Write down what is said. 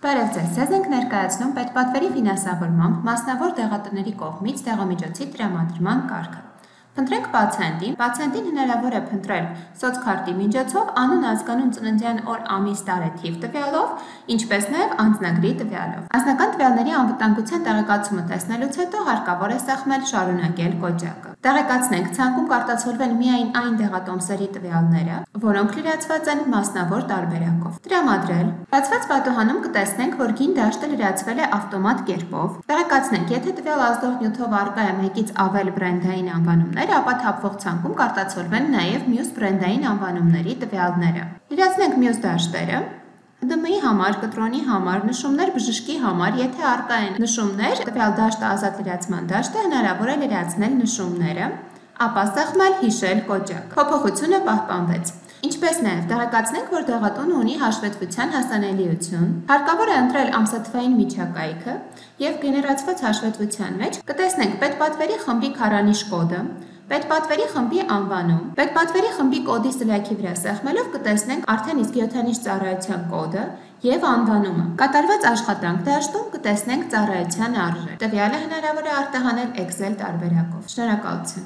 Բարև ձեզ, ձեզ ենք ներկայացնում պետպատվերի ֆինանսավորմամբ մասնավոր դեղատների կողմից դեղամիջոցի տրամադրման կարգը։ Փնտրենք պացիենտին։ Պացիենտին հնարավոր է փնտրել սոցքարտի միջոցով, անուն, ազգանուն, ծննդյան օր, ամիս, տարեթիվ տվյալով, ինչպես նաև անձնագրի տվյալով։ Անձնական տվյալների անվտանգության տեղեկացումը տեսնելուց հետո հարկավոր է սեղմել շարունակել կոճակը։ Տեղեկացնենք, ցանկում կարտացոլվել միայն այն դեղատոմսերի տվյալները, որոնք լրացված են մասնավոր տարբերակով։ Տրամադրել։ Բացված պատուհանում կտեսնենք, որ գին դաշտը լրացվել է ավտոմատ կերպով։ Տեղեկացնենք, եթե տվյալ ազդող նյութով առկա է մեկից ավել բրենդային անվանումներ, ապա թափվող ցանկում կարտացոլվեն նաև մյուս բրենդային անվանումների տվյալները։ Լրացնենք մյուս դաշտերը։ ՀԴՄ-ի համար, կտրոնի համար, նշումներ բժշկի համար, եթե առկա են նշումներ, տվյալ դաշտը ազատ լրացման դաշտը, հնարավոր է լրացնել նշումները, ապա սեղմել, հիշել կոճակ։ Փոփոխությունը պահպանվեց։ Ինչպես նաև տեղեկացնենք, որ դեղատունը ունի հաշվետվության հասանելիություն, հարկավոր է ընտրել ամսաթվային միջակայքը և գեներացված հաշվետվության մեջ կտեսնենք պետպատվերի խմբի քառանիշ կոդը, պետպատվերի խմբի անվանում, պետպատվերի խմբի կոդի սլաքի վրա սեղմելով կտեսնենք արդեն իսկ 7-ից ծառայության կոդը և անվանումը։ Կատարված աշխատանք դաշտում կտեսնենք ծառայության արժեք։ Տվյալը հնարավոր է արտահանել Excel տարբերակով։ Շնորհակալություն։